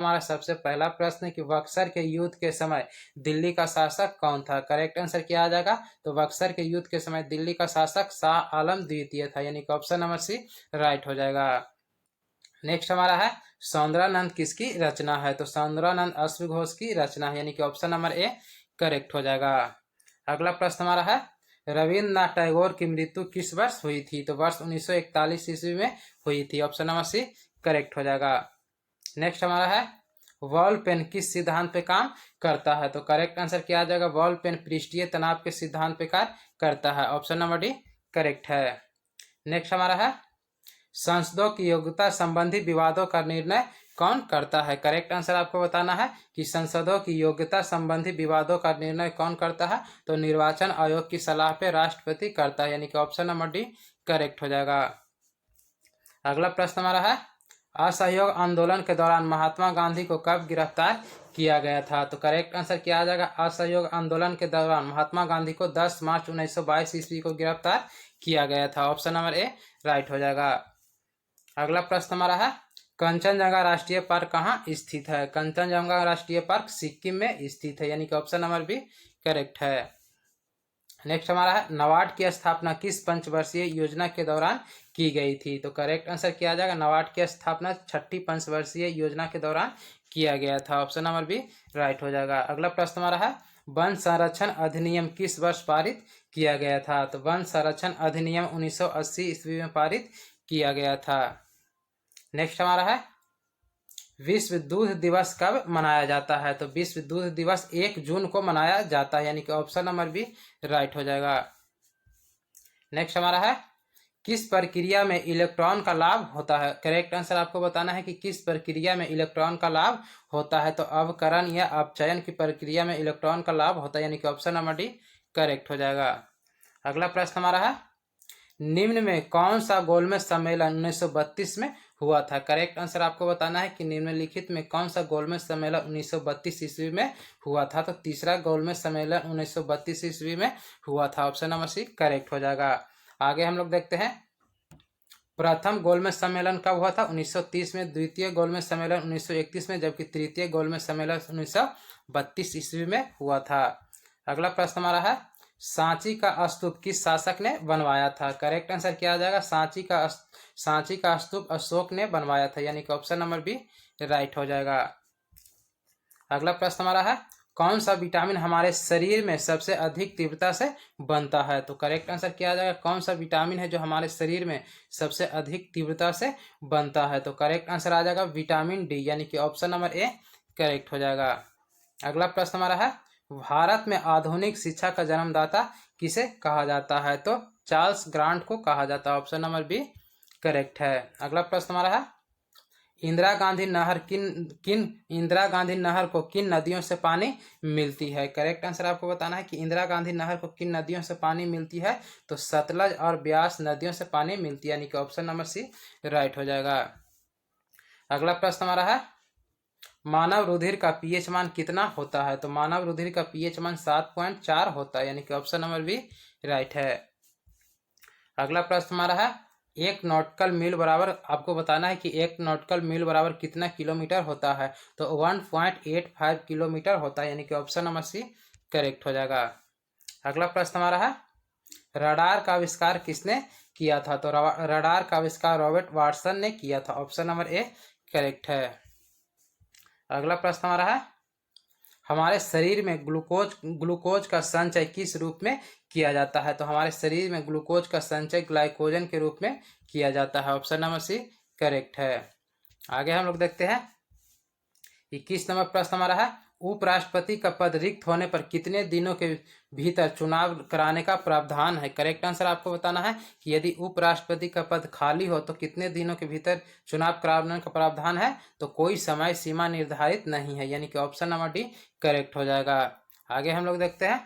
हमारा सबसे पहला प्रश्न है कि बक्सर के युद्ध के समय दिल्ली का शासक कौन था। करेक्ट आंसर क्या आ जाएगा, तो बक्सर के युद्ध के समय दिल्ली का शासक शाह आलम द्वितीय था, यानी कि ऑप्शन नंबर सी राइट हो जाएगा। नेक्स्ट हमारा है सौंदरानंद किसकी रचना है, तो सौंदरानंद अश्वघोष की रचना है, यानी कि ऑप्शन नंबर ए करेक्ट हो जाएगा। अगला प्रश्न हमारा है रविन्द्रनाथ टैगोर की मृत्यु किस वर्ष हुई थी, तो वर्ष 1941 ईस्वी में हुई थी, ऑप्शन नंबर सी करेक्ट हो जाएगा। नेक्स्ट हमारा है बॉल पेन किस सिद्धांत पे काम करता है, तो करेक्ट आंसर क्या आ जाएगा, बॉल पेन पृष्ठीय तनाव के सिद्धांत पे कार्य करता है, ऑप्शन नंबर डी करेक्ट है। नेक्स्ट हमारा है संसदों की योग्यता संबंधी विवादों का निर्णय कौन करता है। करेक्ट आंसर आपको बताना है कि संसदों की योग्यता संबंधी विवादों का निर्णय कौन करता है, तो निर्वाचन आयोग की सलाह पे राष्ट्रपति करता है, यानी कि ऑप्शन नंबर डी करेक्ट हो जाएगा। अगला प्रश्न हमारा है असहयोग आंदोलन के दौरान महात्मा गांधी को कब गिरफ्तार किया गया था, तो करेक्ट आंसर क्या आ जाएगा, असहयोग आंदोलन के दौरान महात्मा गांधी को 10 मार्च 1922 ईस्वी को गिरफ्तार किया गया था, ऑप्शन नंबर ए राइट हो जाएगा। अगला प्रश्न हमारा है कंचनजंगा राष्ट्रीय पार्क कहाँ स्थित है। कंचनजंगा राष्ट्रीय पार्क सिक्किम में स्थित है, यानी कि ऑप्शन नंबर बी करेक्ट है। नेक्स्ट हमारा है नाबार्ड की स्थापना किस पंचवर्षीय योजना के दौरान की गई थी, तो करेक्ट आंसर क्या आ जाएगा, नाबार्ड की स्थापना 6ठी पंचवर्षीय योजना के दौरान किया गया था, ऑप्शन नंबर बी राइट हो जाएगा। अगला प्रश्न हमारा है वन संरक्षण अधिनियम किस वर्ष पारित किया गया था, तो वन संरक्षण अधिनियम 1980 ईस्वी में पारित किया गया था। नेक्स्ट हमारा है विश्व दूध दिवस कब मनाया जाता है, तो विश्व दूध दिवस 1 जून को मनाया जाता है, यानी कि ऑप्शन नंबर बी राइट हो जाएगा। नेक्स्ट हमारा है किस प्रक्रिया में इलेक्ट्रॉन का लाभ होता है। करेक्ट आंसर आपको बताना है कि किस प्रक्रिया में इलेक्ट्रॉन का लाभ होता है, तो अवकरण या अपचयन की प्रक्रिया में इलेक्ट्रॉन का लाभ होता है, यानी कि ऑप्शन नंबर डी करेक्ट हो जाएगा। अगला प्रश्न हमारा है निम्न में कौन सा गोलमेज सम्मेलन 1932 में हुआ था। करेक्ट आंसर आपको बताना है कि निम्नलिखित में कौन सा गोलमेज सम्मेलन 1932 ईस्वी में हुआ था, तो तीसरा गोलमेज सम्मेलन 1932 ईस्वी में हुआ था, ऑप्शन नंबर सी करेक्ट हो जाएगा। आगे हम लोग देखते हैं प्रथम गोलमेज सम्मेलन कब हुआ था, 1930 में, द्वितीय गोलमेज सम्मेलन 1931 में, जबकि तृतीय गोलमेज सम्मेलन 1932 ईस्वी में हुआ था। अगला प्रश्न हमारा है सांची का स्तूप किस शासक ने बनवाया था। करेक्ट आंसर क्या आ जाएगा, सांची का स्तूप अशोक ने बनवाया था, यानी कि ऑप्शन नंबर बी राइट हो जाएगा। अगला प्रश्न हमारा है कौन सा विटामिन हमारे शरीर में सबसे अधिक तीव्रता से बनता है, तो करेक्ट आंसर क्या आ जाएगा, कौन सा विटामिन है जो हमारे शरीर में सबसे अधिक तीव्रता से बनता है, तो करेक्ट आंसर आ जाएगा विटामिन डी, यानी कि ऑप्शन नंबर ए करेक्ट हो जाएगा। अगला प्रश्न हमारा है भारत में आधुनिक शिक्षा का जन्मदाता किसे कहा जाता है, तो चार्ल्स ग्रांट को कहा जाता है, ऑप्शन नंबर बी करेक्ट है। अगला प्रश्न हमारा है इंदिरा गांधी नहर को किन नदियों से पानी मिलती है। करेक्ट आंसर आपको बताना है कि इंदिरा गांधी नहर को किन नदियों से पानी मिलती है, तो सतलज और ब्यास नदियों से पानी मिलती है, यानी कि ऑप्शन नंबर सी राइट हो जाएगा। अगला प्रश्न हमारा है मानव रुधिर का पीएच मान कितना होता है, तो मानव रुधिर का पीएच मान 7.4 होता है, यानी कि ऑप्शन नंबर बी राइट है। अगला प्रश्न हमारा है एक नॉटिकल मील बराबर आपको बताना है कि एक नॉटिकल मील बराबर कितना किलोमीटर होता है, तो 1.85 किलोमीटर होता है, यानी कि ऑप्शन नंबर सी करेक्ट हो जाएगा। अगला प्रश्न हमारा है रडार का आविष्कार किसने किया था, तो रडार का आविष्कार रॉबर्ट वाटसन ने किया था, ऑप्शन नंबर ए करेक्ट है। अगला प्रश्न हमारा है हमारे शरीर में ग्लूकोज का संचय किस रूप में किया जाता है, तो हमारे शरीर में ग्लूकोज का संचय ग्लाइकोजन के रूप में किया जाता है, ऑप्शन नंबर सी करेक्ट है। आगे हम लोग देखते हैं 21 नंबर प्रश्न हमारा है उपराष्ट्रपति का पद रिक्त होने पर कितने दिनों के भीतर चुनाव कराने का प्रावधान है। करेक्ट आंसर आपको बताना है कि यदि उपराष्ट्रपति का पद खाली हो तो कितने दिनों के भीतर चुनाव कराने का प्रावधान है, तो कोई समय सीमा निर्धारित नहीं है, यानी कि ऑप्शन नंबर डी करेक्ट हो जाएगा। आगे हम लोग देखते हैं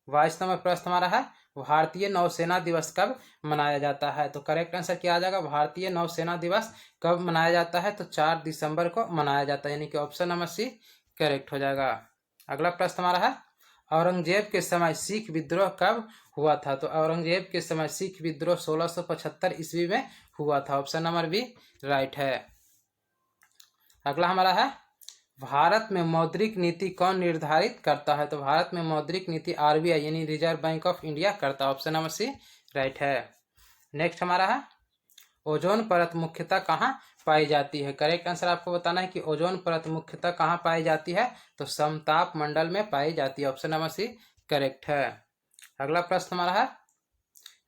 22 नंबर प्रश्न हमारा है भारतीय नौसेना दिवस कब मनाया जाता है, तो करेक्ट आंसर क्या आ जाएगा भारतीय नौसेना दिवस कब मनाया जाता है, तो 4 दिसंबर को मनाया जाता है, यानी कि ऑप्शन नंबर सी करेक्ट हो जाएगा। अगला प्रश्न हमारा है औरंगजेब के समय सिख विद्रोह कब हुआ था, तो औरंगजेब के समय सिख विद्रोह 1675 ईस्वी में हुआ था, ऑप्शन नंबर बी राइट है। अगला हमारा है भारत में मौद्रिक नीति कौन निर्धारित करता है? तो भारत में मौद्रिक नीति आरबीआई यानी रिजर्व बैंक ऑफ इंडिया करता है। ऑप्शन नंबर सी राइट है। नेक्स्ट हमारा है ओजोन परत मुख्यतः कहाँ पाई जाती है? करेक्ट आंसर आपको बताना है कि ओजोन परत मुख्यतः कहाँ पाई जाती है? तो समताप मंडल में पाई जाती है। ऑप्शन नंबर सी करेक्ट है। अगला प्रश्न हमारा है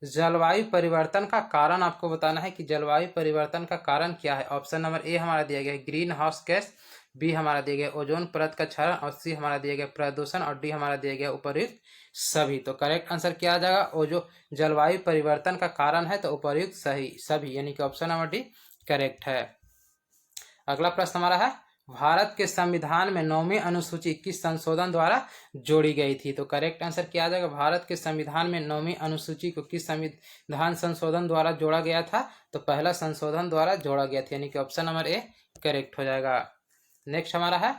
जलवायु परिवर्तन का कारण आपको बताना है कि जलवायु परिवर्तन का कारण क्या है। ऑप्शन नंबर ए हमारा दिया गया है ग्रीन हाउस गैस, बी हमारा दिया गया ओजोन परत का क्षरण, और सी हमारा दिया गया प्रदूषण, और डी हमारा दिया गया उपर्युक्त सभी। तो करेक्ट आंसर क्या आ जाएगा? वो जो जलवायु परिवर्तन का कारण है तो उपर्युक्त सही सभी, यानी कि ऑप्शन नंबर डी करेक्ट है। अगला प्रश्न हमारा है भारत के संविधान में 9वीं अनुसूची किस संशोधन द्वारा जोड़ी गई थी? तो करेक्ट आंसर क्या आ जाएगा? भारत के संविधान में 9वीं अनुसूची को किस संविधान संशोधन द्वारा जोड़ा गया था? तो पहला संशोधन द्वारा जोड़ा गया था, यानी कि ऑप्शन नंबर ए करेक्ट हो जाएगा। नेक्स्ट हमारा है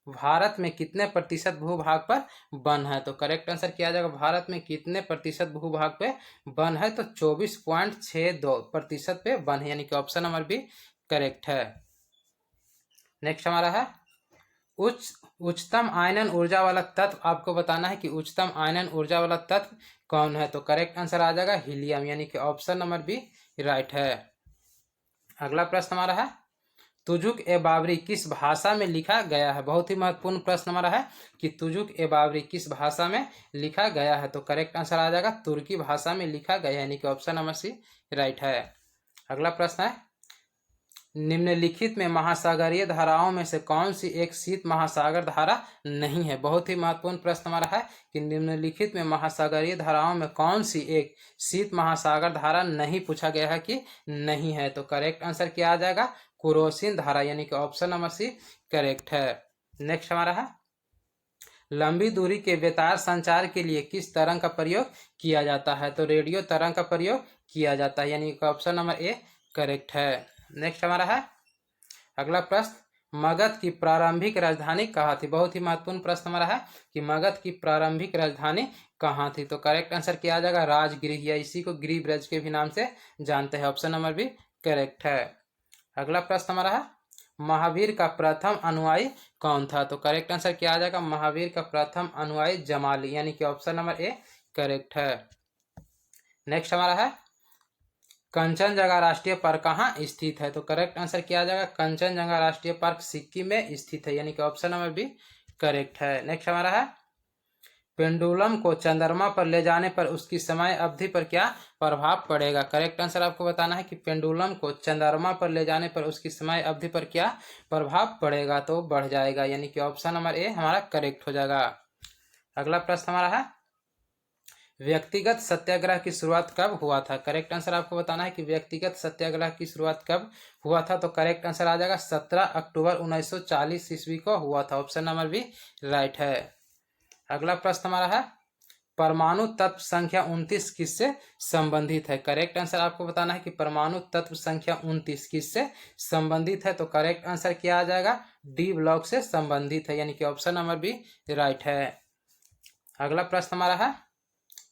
भारत में कितने प्रतिशत भूभाग पर वन है? तो करेक्ट आंसर क्या आ जाएगा? भारत में कितने प्रतिशत भूभाग पे वन है? तो 24.62% पे वन है, यानी कि ऑप्शन नंबर बी करेक्ट है। नेक्स्ट हमारा है उच्चतम आयनन ऊर्जा वाला तत्व आपको बताना है कि उच्चतम आयनन ऊर्जा वाला तत्व कौन है? तो करेक्ट आंसर आ जाएगा हीलियम, यानी कि ऑप्शन नंबर बी राइट है। अगला प्रश्न हमारा है तुजुक ए बाबरी किस भाषा में लिखा गया है? बहुत ही महत्वपूर्ण प्रश्न हमारा है कि तुजुक ए बाबरी किस भाषा में लिखा गया है? तो करेक्ट आंसर आ जाएगा तुर्की भाषा में लिखा गया है, यानी कि ऑप्शन नंबर सी राइट है। अगला प्रश्न है निम्नलिखित में महासागरीय धाराओं में से कौन सी एक शीत महासागर धारा नहीं है? बहुत ही महत्वपूर्ण प्रश्न हमारा है कि निम्नलिखित में महासागरीय धाराओं में कौन सी एक शीत महासागर धारा नहीं, पूछा गया है कि नहीं है। तो करेक्ट आंसर क्या आ जाएगा? कुरोसिन धारा, यानी कि ऑप्शन नंबर सी करेक्ट है। नेक्स्ट हमारा है लंबी दूरी के बेतार संचार के लिए किस तरंग का प्रयोग किया जाता है? तो रेडियो तरंग का प्रयोग किया जाता है, यानी कि ऑप्शन नंबर ए करेक्ट है। नेक्स्ट हमारा है अगला प्रश्न मगध की प्रारंभिक राजधानी कहाँ थी? बहुत ही महत्वपूर्ण प्रश्न हमारा है कि मगध की प्रारंभिक राजधानी कहाँ थी? तो करेक्ट आंसर क्या आ जाएगा? राजगृह, या इसी को गिरिब्रज ब्रज के भी नाम से जानते हैं। ऑप्शन नंबर बी करेक्ट है। अगला प्रश्न हमारा है महावीर का प्रथम अनुयायी कौन था? तो करेक्ट आंसर क्या आ जाएगा? महावीर का प्रथम अनुयायी जमाली, यानी कि ऑप्शन नंबर ए करेक्ट है। नेक्स्ट हमारा है कंचनजंगा राष्ट्रीय पार्क कहाँ स्थित है? तो करेक्ट आंसर क्या आ जाएगा? कंचनजंगा राष्ट्रीय पार्क सिक्किम में स्थित है, यानी कि ऑप्शन नंबर बी करेक्ट है। नेक्स्ट हमारा है पेंडुलम को चंद्रमा पर ले जाने पर उसकी समय अवधि पर क्या प्रभाव पड़ेगा? करेक्ट आंसर आपको बताना है कि पेंडुलम को चंद्रमा पर ले जाने पर उसकी समय अवधि पर क्या प्रभाव पड़ेगा? तो बढ़ जाएगा, यानी कि ऑप्शन नंबर ए हमारा करेक्ट हो जाएगा। अगला प्रश्न हमारा है व्यक्तिगत सत्याग्रह की शुरुआत कब हुआ था? करेक्ट आंसर आपको बताना है कि व्यक्तिगत सत्याग्रह की शुरुआत कब हुआ था? तो करेक्ट आंसर आ जाएगा 17 अक्टूबर 1940 ईस्वी को हुआ था। ऑप्शन नंबर बी राइट है। अगला प्रश्न हमारा है परमाणु तत्व संख्या 29 किससे संबंधित है? करेक्ट आंसर आपको बताना है कि परमाणु तत्व संख्या 29 किससे संबंधित है? तो करेक्ट आंसर क्या आ जाएगा? डी ब्लॉक से संबंधित है, यानी कि ऑप्शन नंबर बी राइट है। अगला प्रश्न हमारा है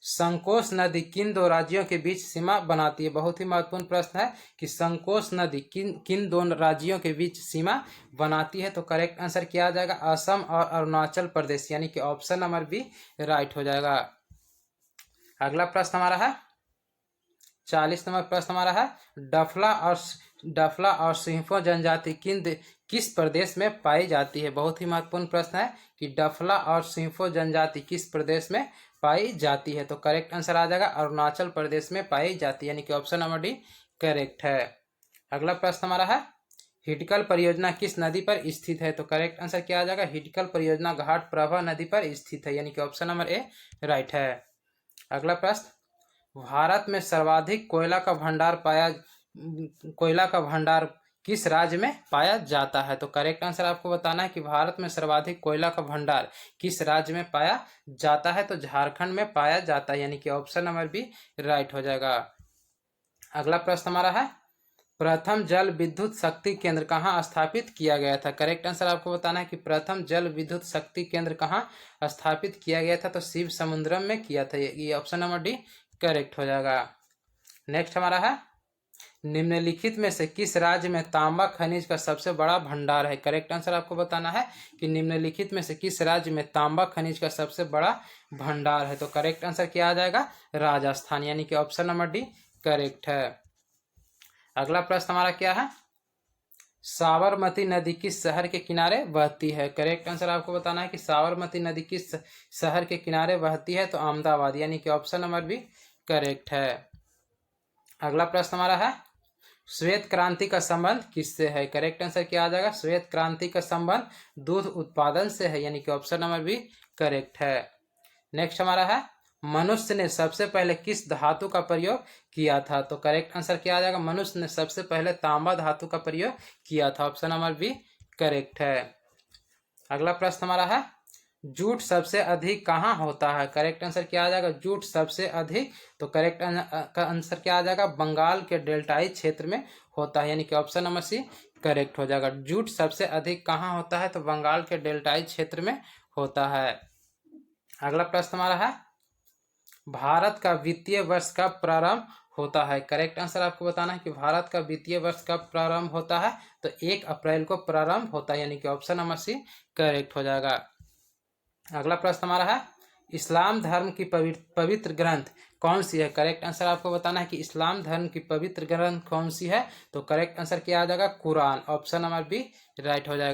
संकोश नदी किन दो राज्यों के बीच सीमा बनाती है? बहुत ही महत्वपूर्ण प्रश्न है कि संकोश नदी किन दो राज्यों के बीच सीमा बनाती है? तो करेक्ट आंसर क्या आ जाएगा? असम और अरुणाचल प्रदेश, यानी कि ऑप्शन नंबर बी राइट हो जाएगा। अगला प्रश्न हमारा है 40 नंबर प्रश्न हमारा है डफला और सिंफो जनजाति किस प्रदेश में पाई जाती है? बहुत ही महत्वपूर्ण प्रश्न है कि डफला और सिंफो जनजाति किस प्रदेश में पाई जाती है? तो करेक्ट आंसर आ जाएगा अरुणाचल प्रदेश में पाई जाती है, यानी कि ऑप्शन नंबर डी करेक्ट है। अगला प्रश्न हमारा है हिटकल परियोजना किस नदी पर स्थित है? तो करेक्ट आंसर क्या आ जाएगा? हिटकल परियोजना घाट प्रभा नदी पर स्थित है, यानी कि ऑप्शन नंबर ए राइट है। अगला प्रश्न भारत में सर्वाधिक कोयला का भंडार किस राज्य में पाया जाता है? तो करेक्ट आंसर आपको बताना है कि भारत में सर्वाधिक कोयला का भंडार किस राज्य में पाया जाता है? तो झारखंड में पाया जाता है, यानी कि ऑप्शन नंबर बी राइट हो जाएगा। अगला प्रश्न हमारा है प्रथम जल विद्युत शक्ति केंद्र कहाँ स्थापित किया गया था? करेक्ट आंसर आपको बताना है कि प्रथम जल विद्युत शक्ति केंद्र कहाँ स्थापित किया गया था? तो शिव समुद्रम में किया था, ये ऑप्शन नंबर डी करेक्ट हो जाएगा। नेक्स्ट हमारा है निम्नलिखित में से किस राज्य में तांबा खनिज का सबसे बड़ा भंडार है? करेक्ट आंसर आपको बताना है कि निम्नलिखित में से किस राज्य में तांबा खनिज का सबसे बड़ा भंडार है। तो करेक्ट आंसर क्या आ जाएगा? राजस्थान, यानी कि ऑप्शन नंबर डी करेक्ट है। अगला प्रश्न हमारा क्या है? साबरमती नदी किस शहर के किनारे बहती है? करेक्ट आंसर आपको बताना है कि साबरमती नदी किस शहर के किनारे बहती है। तो अहमदाबाद, यानी कि ऑप्शन नंबर बी करेक्ट है। अगला प्रश्न हमारा है, श्वेत क्रांति का संबंध किससे है? करेक्ट आंसर क्या आ जाएगा? श्वेत क्रांति का संबंध दूध उत्पादन से है, यानी कि ऑप्शन नंबर बी करेक्ट है। नेक्स्ट हमारा है, मनुष्य ने सबसे पहले किस धातु का प्रयोग किया था? तो करेक्ट आंसर क्या आ जाएगा? मनुष्य ने सबसे पहले तांबा धातु का प्रयोग किया था, ऑप्शन नंबर बी करेक्ट है। अगला प्रश्न हमारा है, जूट सबसे अधिक कहाँ होता है? करेक्ट आंसर क्या आ जाएगा? जूट सबसे अधिक, तो करेक्ट का आंसर क्या आ जाएगा? बंगाल के डेल्टाई क्षेत्र में होता है, यानी कि ऑप्शन नंबर सी करेक्ट हो जाएगा। जूट सबसे अधिक कहाँ होता है? तो बंगाल के डेल्टाई क्षेत्र में होता है। अगला प्रश्न हमारा है, भारत का वित्तीय वर्ष कब प्रारंभ होता है? करेक्ट आंसर आपको बताना है कि भारत का वित्तीय वर्ष कब प्रारंभ होता है। तो 1 अप्रैल को प्रारंभ होता है, यानी कि ऑप्शन नंबर सी करेक्ट हो जाएगा। अगला प्रश्न हमारा है, इस्लाम धर्म की पवित्र ग्रंथ कौन सी है? करेक्ट आंसर आपको बताना है कि इस्लाम धर्म की पवित्र ग्रंथ कौन सी है। तो करेक्ट आंसर क्या आ जाएगा? कुरान, ऑप्शन नंबर बी राइट हो जाएगा।